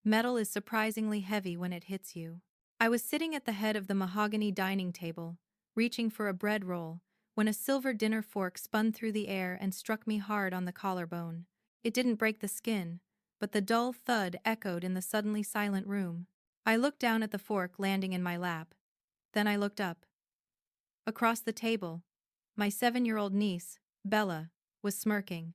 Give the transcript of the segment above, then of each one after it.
Metal is surprisingly heavy when it hits you. I was sitting at the head of the mahogany dining table, reaching for a bread roll, when a silver dinner fork spun through the air and struck me hard on the collarbone. It didn't break the skin, but the dull thud echoed in the suddenly silent room. I looked down at the fork landing in my lap. Then I looked up. Across the table, my 7-year-old niece, Bella, was smirking.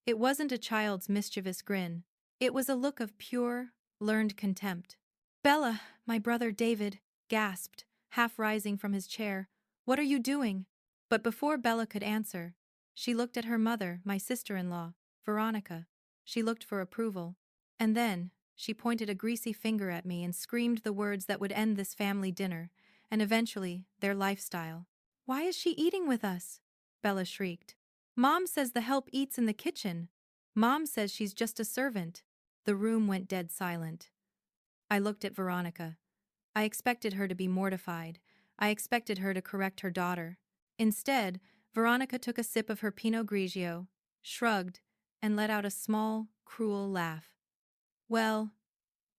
It wasn't a child's mischievous grin. It was a look of pure, learned contempt. "Bella," my brother David gasped, half rising from his chair. "What are you doing?" But before Bella could answer, she looked at her mother, my sister-in-law, Veronica. She looked for approval. And then, she pointed a greasy finger at me and screamed the words that would end this family dinner, and eventually, their lifestyle. "Why is she eating with us?" Bella shrieked. "Mom says the help eats in the kitchen. Mom says she's just a servant." The room went dead silent. I looked at Veronica. I expected her to be mortified. I expected her to correct her daughter. Instead, Veronica took a sip of her Pinot Grigio, shrugged, and let out a small, cruel laugh. "Well,"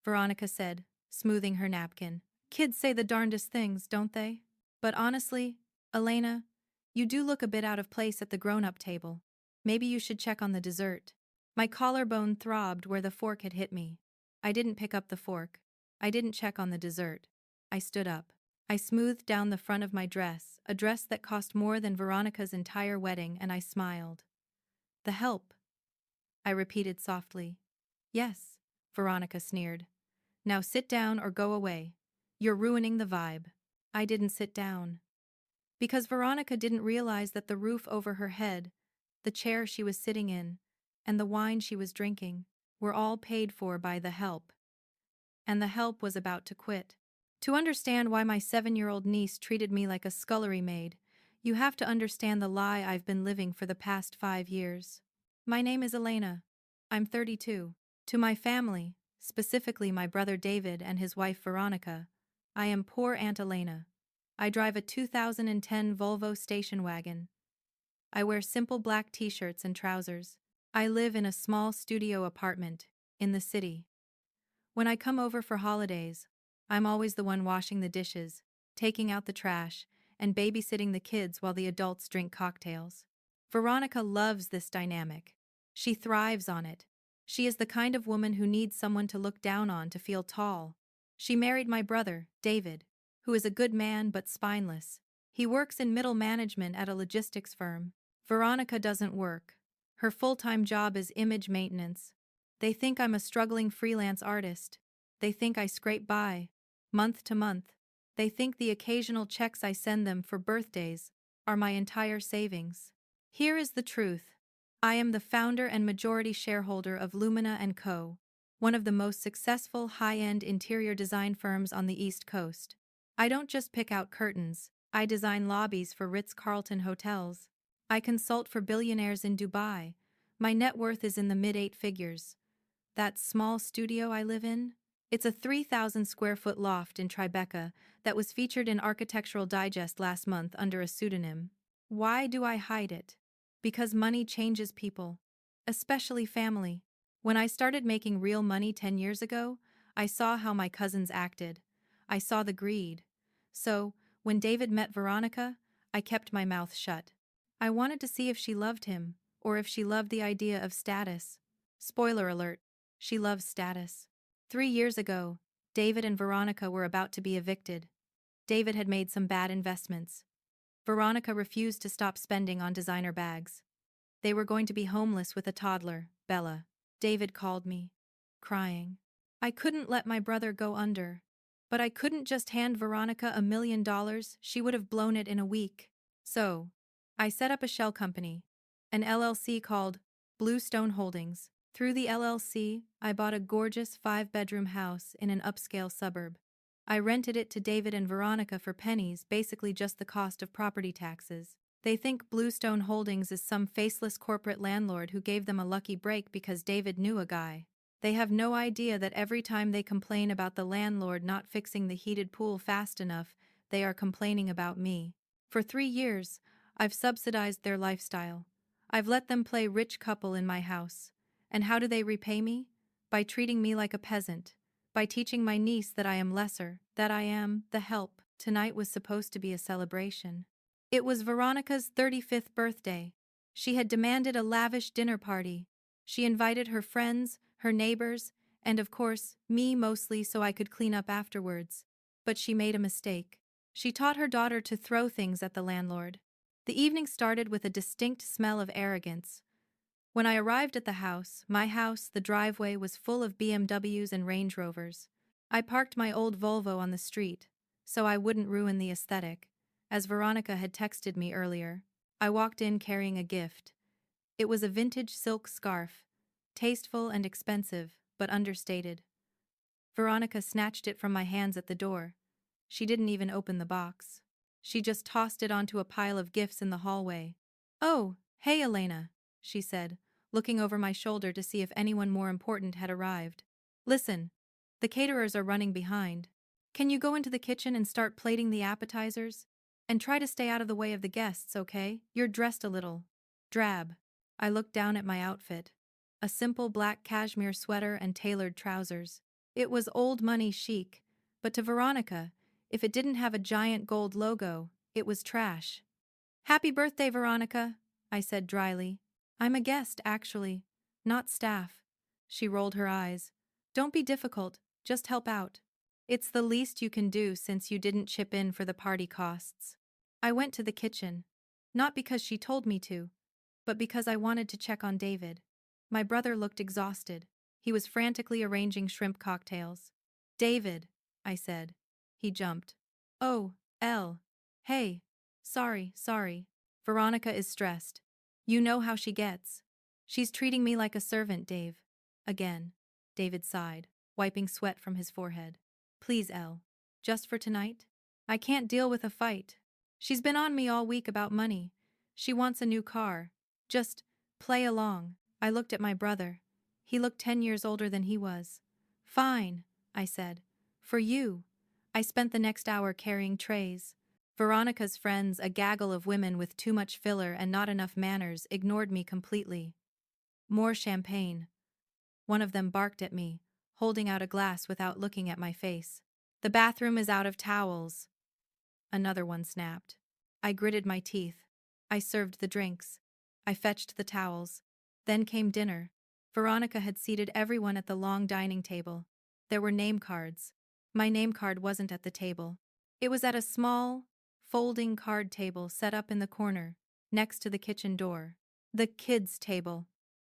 Veronica said, smoothing her napkin, "kids say the darndest things, don't they? But honestly, Elena, you do look a bit out of place at the grown-up table. Maybe you should check on the dessert." My collarbone throbbed where the fork had hit me. I didn't pick up the fork. I didn't check on the dessert. I stood up. I smoothed down the front of my dress, a dress that cost more than Veronica's entire wedding, and I smiled. "The help," I repeated softly. "Yes," Veronica sneered. "Now sit down or go away. You're ruining the vibe." I didn't sit down. Because Veronica didn't realize that the roof over her head, the chair she was sitting in, and the wine she was drinking were all paid for by the help. And the help was about to quit. To understand why my 7-year-old niece treated me like a scullery maid, you have to understand the lie I've been living for the past 5 years. My name is Elena. I'm 32. To my family, specifically my brother David and his wife Veronica, I am poor Aunt Elena. I drive a 2010 Volvo station wagon. I wear simple black t-shirts and trousers. I live in a small studio apartment in the city. When I come over for holidays, I'm always the one washing the dishes, taking out the trash, and babysitting the kids while the adults drink cocktails. Veronica loves this dynamic. She thrives on it. She is the kind of woman who needs someone to look down on to feel tall. She married my brother, David, who is a good man but spineless. He works in middle management at a logistics firm. Veronica doesn't work. Her full-time job is image maintenance. They think I'm a struggling freelance artist. They think I scrape by, month to month. They think the occasional checks I send them for birthdays are my entire savings. Here is the truth. I am the founder and majority shareholder of Lumina & Co., one of the most successful high-end interior design firms on the East Coast. I don't just pick out curtains, I design lobbies for Ritz-Carlton hotels. I consult for billionaires in Dubai. My net worth is in the mid-8 figures. That small studio I live in? It's a 3,000 square foot loft in Tribeca that was featured in Architectural Digest last month under a pseudonym. Why do I hide it? Because money changes people, especially family. When I started making real money 10 years ago, I saw how my cousins acted. I saw the greed. So, when David met Veronica, I kept my mouth shut. I wanted to see if she loved him, or if she loved the idea of status. Spoiler alert, she loves status. 3 years ago, David and Veronica were about to be evicted. David had made some bad investments. Veronica refused to stop spending on designer bags. They were going to be homeless with a toddler, Bella. David called me, crying. I couldn't let my brother go under. But I couldn't just hand Veronica $1 million, she would have blown it in a week. So, I set up a shell company, an LLC called Bluestone Holdings. Through the LLC, I bought a gorgeous 5-bedroom house in an upscale suburb. I rented it to David and Veronica for pennies, basically just the cost of property taxes. They think Bluestone Holdings is some faceless corporate landlord who gave them a lucky break because David knew a guy. They have no idea that every time they complain about the landlord not fixing the heated pool fast enough, they are complaining about me. For 3 years, I've subsidized their lifestyle. I've let them play rich couple in my house. And how do they repay me? by treating me like a peasant, by teaching my niece that I am lesser, that I am the help. Tonight was supposed to be a celebration. It was Veronica's 35th birthday. She had demanded a lavish dinner party. She invited her friends, her neighbors, and of course, me mostly so I could clean up afterwards. But she made a mistake. She taught her daughter to throw things at the landlord. The evening started with a distinct smell of arrogance. When I arrived at the house, my house, the driveway was full of BMWs and Range Rovers. I parked my old Volvo on the street, so I wouldn't ruin the aesthetic. As Veronica had texted me earlier, I walked in carrying a gift. It was a vintage silk scarf, tasteful and expensive, but understated. Veronica snatched it from my hands at the door. She didn't even open the box. She just tossed it onto a pile of gifts in the hallway. "Oh, hey Elena," she said, looking over my shoulder to see if anyone more important had arrived. "Listen, the caterers are running behind. Can you go into the kitchen and start plating the appetizers? And try to stay out of the way of the guests, okay? You're dressed a little drab." I looked down at my outfit. A simple black cashmere sweater and tailored trousers. It was old money chic, but to Veronica, if it didn't have a giant gold logo, it was trash. "Happy birthday, Veronica," I said dryly. "I'm a guest, actually, not staff." She rolled her eyes. "Don't be difficult, just help out. It's the least you can do since you didn't chip in for the party costs." I went to the kitchen. Not because she told me to, but because I wanted to check on David. My brother looked exhausted. He was frantically arranging shrimp cocktails. "David," I said. He jumped. "Oh, Elle. Hey. Sorry. Veronica is stressed. You know how she gets. She's treating me like a servant, Dave." Again. David sighed, wiping sweat from his forehead. "Please, Elle. Just for tonight? I can't deal with a fight. She's been on me all week about money. She wants a new car. Just play along." I looked at my brother. He looked 10 years older than he was. "Fine," I said. "For you." I spent the next hour carrying trays. Veronica's friends, a gaggle of women with too much filler and not enough manners, ignored me completely. "More champagne." One of them barked at me, holding out a glass without looking at my face. "The bathroom is out of towels." Another one snapped. I gritted my teeth. I served the drinks. I fetched the towels. Then came dinner. Veronica had seated everyone at the long dining table. There were name cards. My name card wasn't at the table. It was at a small, folding card table set up in the corner, next to the kitchen door. The kids' table.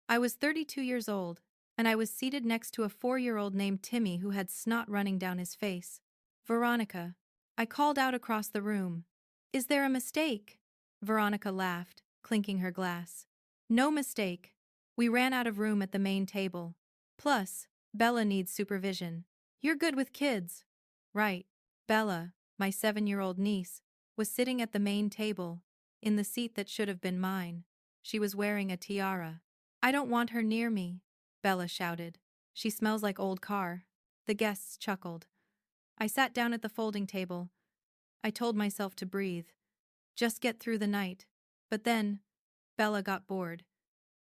I was 32 years old, and I was seated next to a 4-year-old named Timmy who had snot running down his face. "Veronica," I called out across the room. "Is there a mistake?" Veronica laughed, clinking her glass. "No mistake. We ran out of room at the main table. Plus, Bella needs supervision. You're good with kids, right?" Bella, my 7-year-old niece, was sitting at the main table, in the seat that should have been mine. She was wearing a tiara. "I don't want her near me," Bella shouted. "She smells like old car." The guests chuckled. I sat down at the folding table. I told myself to breathe. Just get through the night. But then, Bella got bored.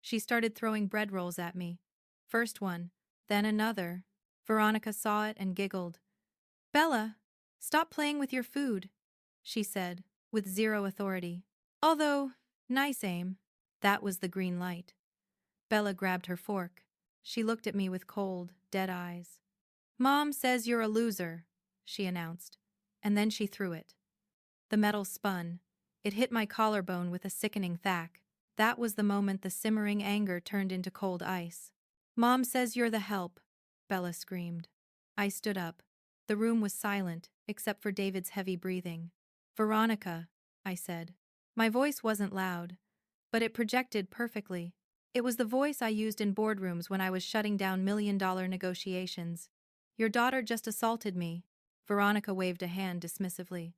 She started throwing bread rolls at me. First one, then another. Veronica saw it and giggled. "Bella, stop playing with your food," she said, with zero authority. Although, nice aim. That was the green light. Bella grabbed her fork. She looked at me with cold, dead eyes. "Mom says you're a loser," she announced. And then she threw it. The metal spun. It hit my collarbone with a sickening thwack. That was the moment the simmering anger turned into cold ice. "Mom says you're the help," Bella screamed. I stood up. The room was silent, except for David's heavy breathing. "Veronica," I said. My voice wasn't loud, but it projected perfectly. It was the voice I used in boardrooms when I was shutting down million-dollar negotiations. "Your daughter just assaulted me." Veronica waved a hand dismissively.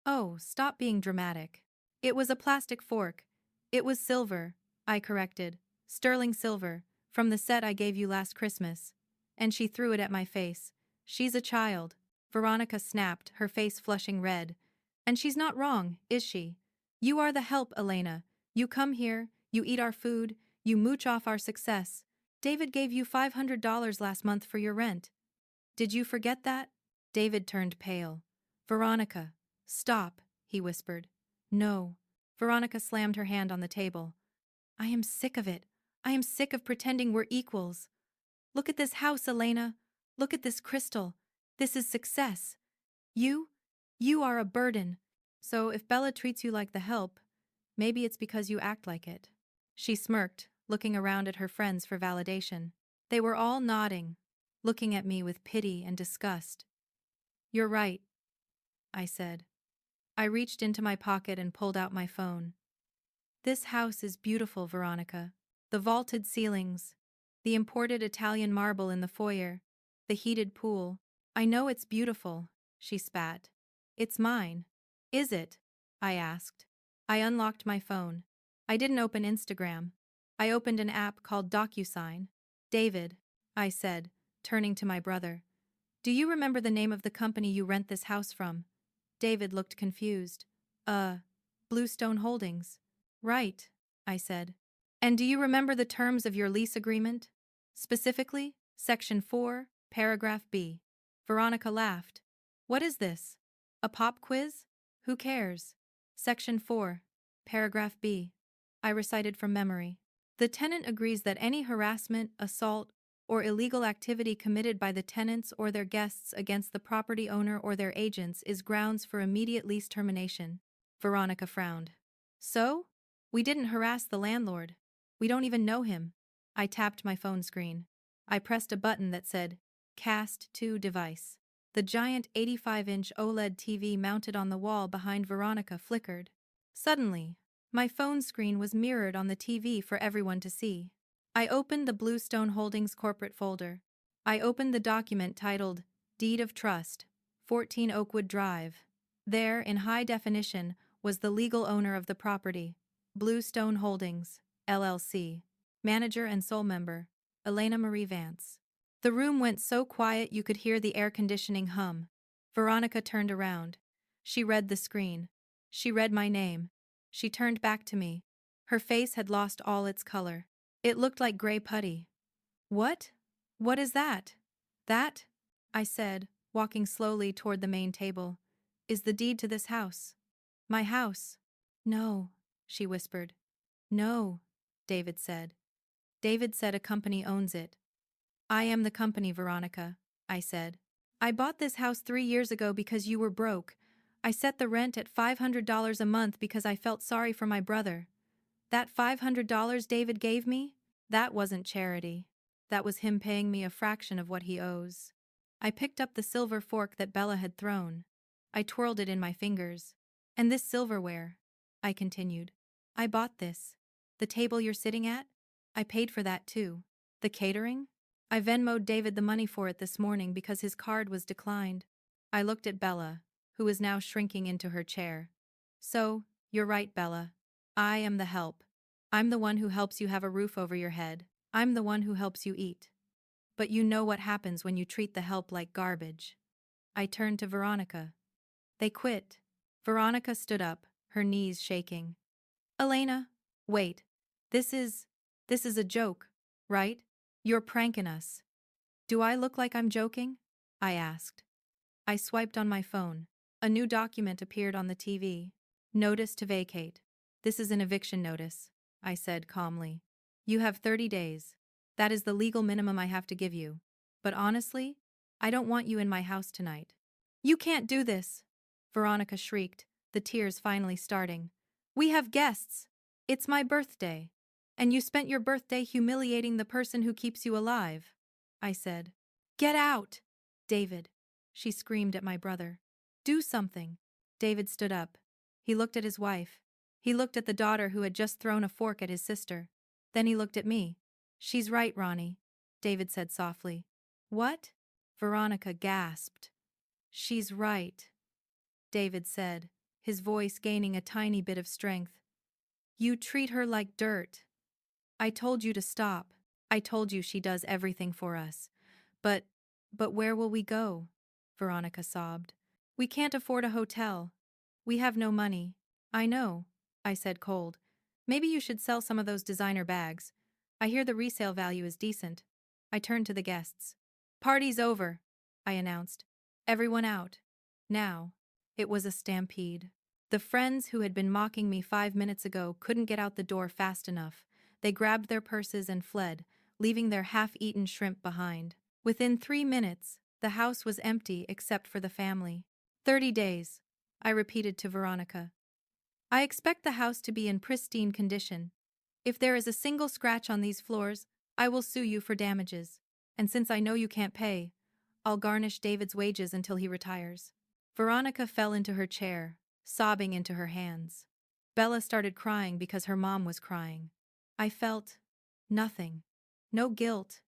"Oh, stop being dramatic. It was a plastic fork. It was silver," I corrected. "Sterling silver, from the set I gave you last Christmas." And she threw it at my face. "She's a child," Veronica snapped, her face flushing red. "And she's not wrong, is she? You are the help, Elena. You come here, you eat our food, you mooch off our success. David gave you $500 last month for your rent. Did you forget that? David turned pale. Veronica, stop, he whispered. No. Veronica slammed her hand on the table. I am sick of it. I am sick of pretending we're equals. Look at this house, Elena. Look at this crystal. This is success. You are a burden. So if Bella treats you like the help, maybe it's because you act like it. She smirked, looking around at her friends for validation. They were all nodding, looking at me with pity and disgust. You're right, I said. I reached into my pocket and pulled out my phone. This house is beautiful, Veronica. The vaulted ceilings, the imported Italian marble in the foyer, the heated pool. I know it's beautiful, she spat. It's mine. Is it? I asked. I unlocked my phone. I didn't open Instagram. I opened an app called DocuSign. David, I said, turning to my brother. Do you remember the name of the company you rent this house from? David looked confused. Bluestone Holdings. Right, I said. And do you remember the terms of your lease agreement? Specifically, Section 4, Paragraph B. Veronica laughed. What is this? A pop quiz? Who cares? Section 4, Paragraph B. I recited from memory. The tenant agrees that any harassment, assault, or illegal activity committed by the tenants or their guests against the property owner or their agents is grounds for immediate lease termination. Veronica frowned. So? We didn't harass the landlord. We don't even know him. I tapped my phone screen. I pressed a button that said, Cast to device. The giant 85-inch OLED TV mounted on the wall behind Veronica flickered. Suddenly, my phone screen was mirrored on the TV for everyone to see. I opened the Bluestone Holdings corporate folder. I opened the document titled Deed of Trust, 14 Oakwood Drive. There, in high definition, was the legal owner of the property, Bluestone Holdings, LLC, manager and sole member, Elena Marie Vance. The room went so quiet you could hear the air conditioning hum. Veronica turned around. She read the screen. She read my name. She turned back to me. Her face had lost all its color. It looked like gray putty. What? What is that? That, I said, walking slowly toward the main table, is the deed to this house. My house. No, she whispered. No, David said. David said a company owns it. I am the company, Veronica, I said. I bought this house 3 years ago because you were broke. I set the rent at $500 a month because I felt sorry for my brother. That $500 David gave me? That wasn't charity. That was him paying me a fraction of what he owes. I picked up the silver fork that Bella had thrown. I twirled it in my fingers. And this silverware, I continued. I bought this. The table you're sitting at? I paid for that too. The catering? I Venmo'd David the money for it this morning because his card was declined. I looked at Bella, who was now shrinking into her chair. So, you're right, Bella. I am the help. I'm the one who helps you have a roof over your head. I'm the one who helps you eat. But you know what happens when you treat the help like garbage. I turned to Veronica. They quit. Veronica stood up, her knees shaking. Elena, wait. This is a joke, right? You're pranking us. Do I look like I'm joking? I asked. I swiped on my phone. A new document appeared on the TV. Notice to vacate. This is an eviction notice, I said calmly. You have 30 days. That is the legal minimum I have to give you. But honestly, I don't want you in my house tonight. You can't do this, Veronica shrieked, the tears finally starting. We have guests. It's my birthday. And you spent your birthday humiliating the person who keeps you alive, I said. Get out, David, she screamed at my brother. Do something. David stood up. He looked at his wife. He looked at the daughter who had just thrown a fork at his sister. Then he looked at me. She's right, Ronnie, David said softly. What? Veronica gasped. She's right, David said, his voice gaining a tiny bit of strength. You treat her like dirt. I told you to stop. I told you she does everything for us. But where will we go? Veronica sobbed. We can't afford a hotel. We have no money. I know, I said cold. Maybe you should sell some of those designer bags. I hear the resale value is decent. I turned to the guests. Party's over, I announced. Everyone out. Now. It was a stampede. The friends who had been mocking me 5 minutes ago couldn't get out the door fast enough. They grabbed their purses and fled, leaving their half-eaten shrimp behind. Within 3 minutes, the house was empty except for the family. 30 days, I repeated to Veronica. I expect the house to be in pristine condition. If there is a single scratch on these floors, I will sue you for damages. And since I know you can't pay, I'll garnish David's wages until he retires. Veronica fell into her chair, sobbing into her hands. Bella started crying because her mom was crying. I felt nothing. No guilt,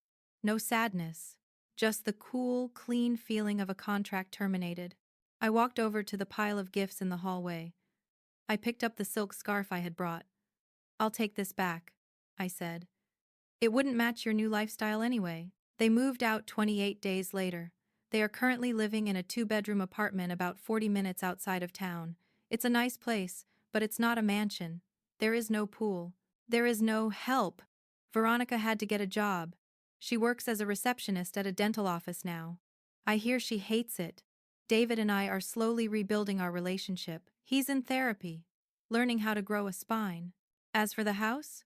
no sadness, just the cool, clean feeling of a contract terminated. I walked over to the pile of gifts in the hallway. I picked up the silk scarf I had brought. I'll take this back, I said. It wouldn't match your new lifestyle anyway. They moved out 28 days later. They are currently living in a 2-bedroom apartment about 40 minutes outside of town. It's a nice place, but it's not a mansion. There is no pool. There is no help. Veronica had to get a job. She works as a receptionist at a dental office now. I hear she hates it. David and I are slowly rebuilding our relationship. He's in therapy, learning how to grow a spine. As for the house,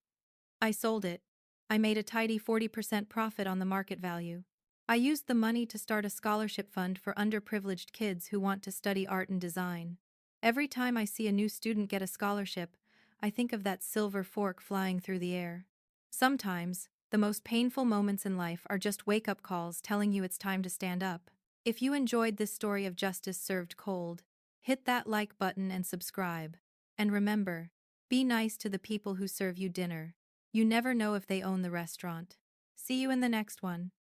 I sold it. I made a tidy 40% profit on the market value. I used the money to start a scholarship fund for underprivileged kids who want to study art and design. Every time I see a new student get a scholarship, I think of that silver fork flying through the air. Sometimes, the most painful moments in life are just wake-up calls telling you it's time to stand up. If you enjoyed this story of justice served cold, hit that like button and subscribe. And remember, be nice to the people who serve you dinner. You never know if they own the restaurant. See you in the next one.